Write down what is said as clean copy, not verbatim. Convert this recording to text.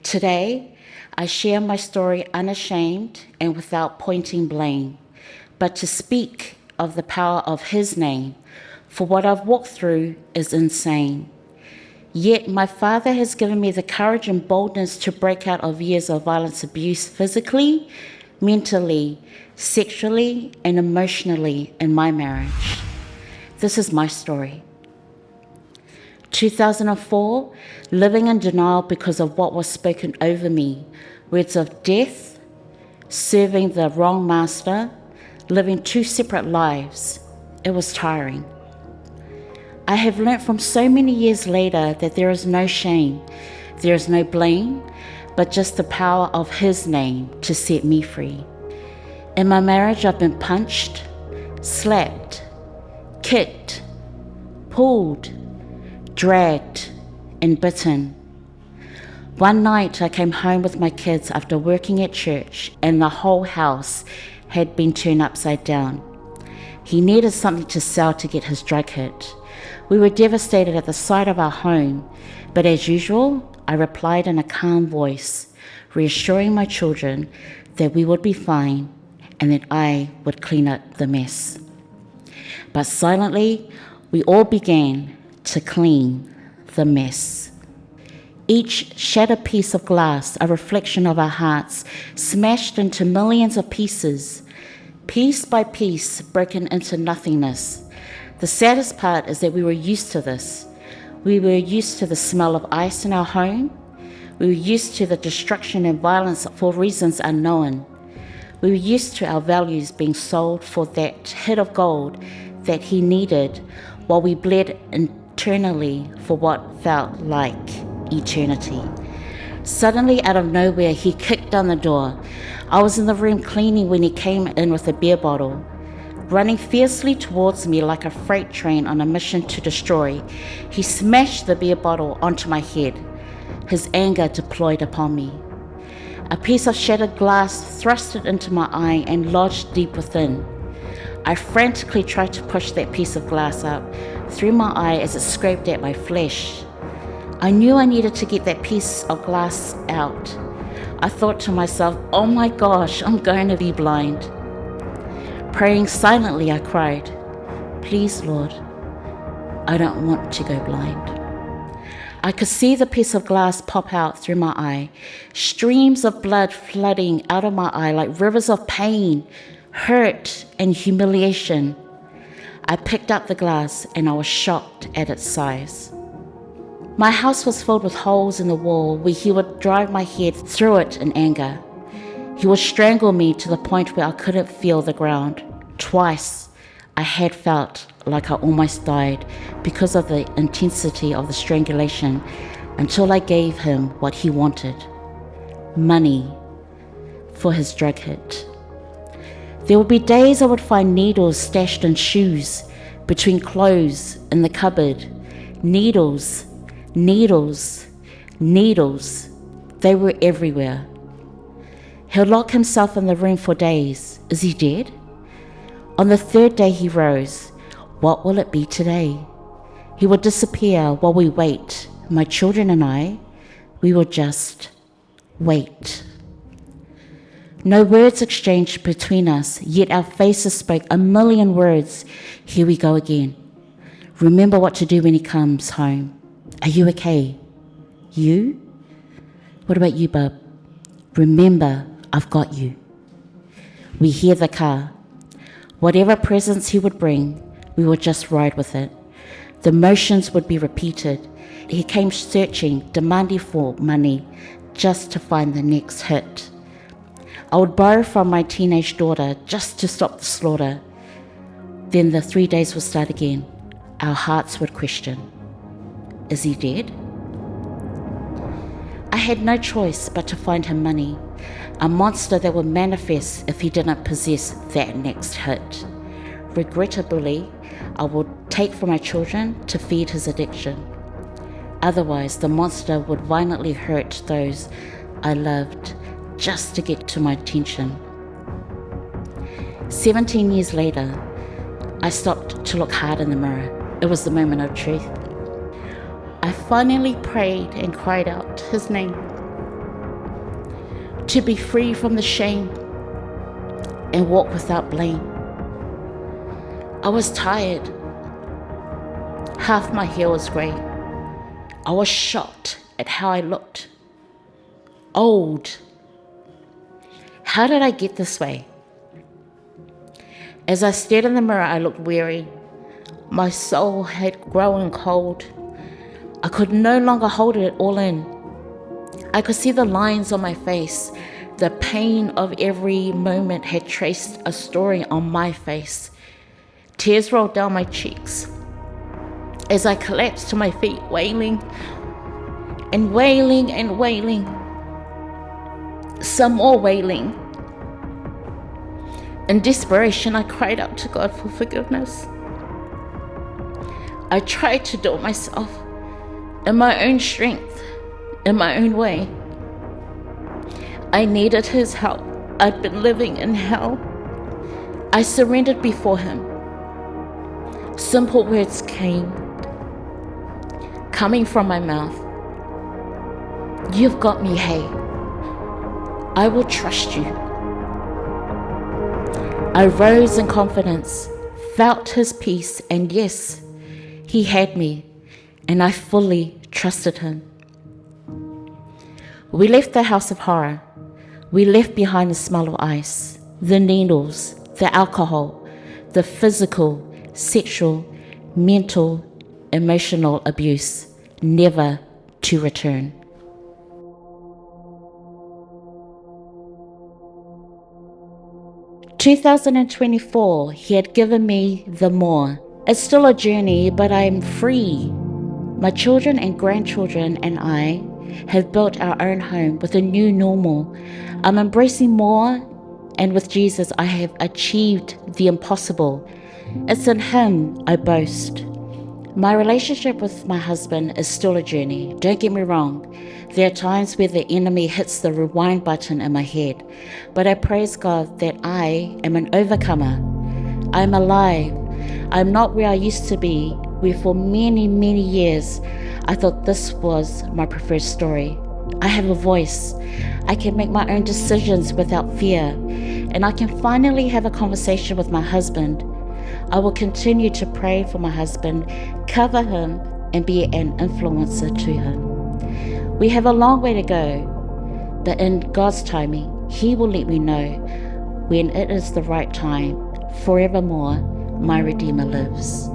Today, I share my story unashamed and without pointing blame, but to speak of the power of His name, for what I've walked through is insane. Yet my Father has given me the courage and boldness to break out of years of violence abuse physically, mentally, sexually, and emotionally in my marriage. This is my story. 2004, living in denial because of what was spoken over me, words of death, serving the wrong master, living two separate lives. It was tiring. I have learnt from so many years later that there is no shame, there is no blame, but just the power of His name to set me free. In my marriage, I've been punched, slapped, kicked, pulled, dragged, and bitten. One night I came home with my kids after working at church, and the whole house had been turned upside down. He needed something to sell to get his drug hit. We were devastated at the sight of our home, but as usual, I replied in a calm voice, reassuring my children that we would be fine and that I would clean up the mess. But silently, we all began to clean the mess. Each shattered piece of glass, a reflection of our hearts, smashed into millions of pieces, piece by piece, broken into nothingness. The saddest part is that we were used to this. We were used to the smell of ice in our home. We were used to the destruction and violence for reasons unknown. We were used to our values being sold for that hit of gold that He needed, while we bled internally for what felt like eternity. Suddenly, out of nowhere, He kicked down the door. I was in the room cleaning when He came in with a beer bottle. Running fiercely towards me like a freight train on a mission to destroy, He smashed the beer bottle onto my head. His anger deployed upon me. A piece of shattered glass thrusted into my eye and lodged deep within. I frantically tried to push that piece of glass up through my eye as it scraped at my flesh. I knew I needed to get that piece of glass out. I thought to myself, oh my gosh, I'm going to be blind. Praying silently, I cried, please, Lord, I don't want to go blind. I could see the piece of glass pop out through my eye, streams of blood flooding out of my eye like rivers of pain, hurt, and humiliation. I picked up the glass and I was shocked at its size. My house was filled with holes in the wall where He would drive my head through it in anger. He would strangle me to the point where I couldn't feel the ground. Twice, I had felt like I almost died because of the intensity of the strangulation, until I gave Him what He wanted: money for His drug hit. There would be days I would find needles stashed in shoes, between clothes, in the cupboard. Needles, needles, needles. They were everywhere. He'll lock himself in the room for days. Is he dead? On the third day he rose. What will it be today? He will disappear while we wait. My children and I, we will just wait. No words exchanged between us, yet our faces spoke a million words. Here we go again. Remember what to do when he comes home. Are you okay? You? What about you, bub? Remember, I've got you. We hear the car. Whatever presents he would bring, we would just ride with it. The motions would be repeated. He came searching, demanding for money, just to find the next hit. I would borrow from my teenage daughter just to stop the slaughter. Then the 3 days would start again. Our hearts would question, is he dead? I had no choice but to find him money, a monster that would manifest if he didn't possess that next hit. Regrettably, I would take from my children to feed his addiction. Otherwise, the monster would violently hurt those I loved just to get to my attention. 17 years later, I stopped to look hard in the mirror. It was the moment of truth. I finally prayed and cried out his name. to be free from the shame and walk without blame. I was tired. Half my hair was grey. I was shocked at how I looked. Old. How did I get this way? As I stared in the mirror, I looked weary. My soul had grown cold. I could no longer hold it all in. I could see the lines on my face. The pain of every moment had traced a story on my face. Tears rolled down my cheeks as I collapsed to my feet, wailing and wailing and wailing. Some more wailing. In desperation, I cried out to God for forgiveness. I tried to do it myself, in my own strength, in my own way. I needed His help. I'd been living in hell. I surrendered before Him. Simple words came, coming from my mouth. You've got me, hey. I will trust you. I rose in confidence, felt His peace, and yes, He had me, and I fully trusted Him. We left the house of horror. We left behind the smell of ice, the needles, the alcohol, the physical, sexual, mental, emotional abuse, never to return. In 2024, He had given me the more. It's still a journey, but I am free. My children and grandchildren and I have built our own home with a new normal. I'm embracing more, and with Jesus, I have achieved the impossible. It's in Him I boast. My relationship with my husband is still a journey. Don't get me wrong. There are times where the enemy hits the rewind button in my head, but I praise God that I am an overcomer. I'm alive. I'm not where I used to be, where for many, many years I thought this was my preferred story. I have a voice. I can make my own decisions without fear, and I can finally have a conversation with my husband. I will continue to pray for my husband, cover him, and be an influencer to him. We have a long way to go, but in God's timing, He will let me know when it is the right time. Forevermore, my Redeemer lives.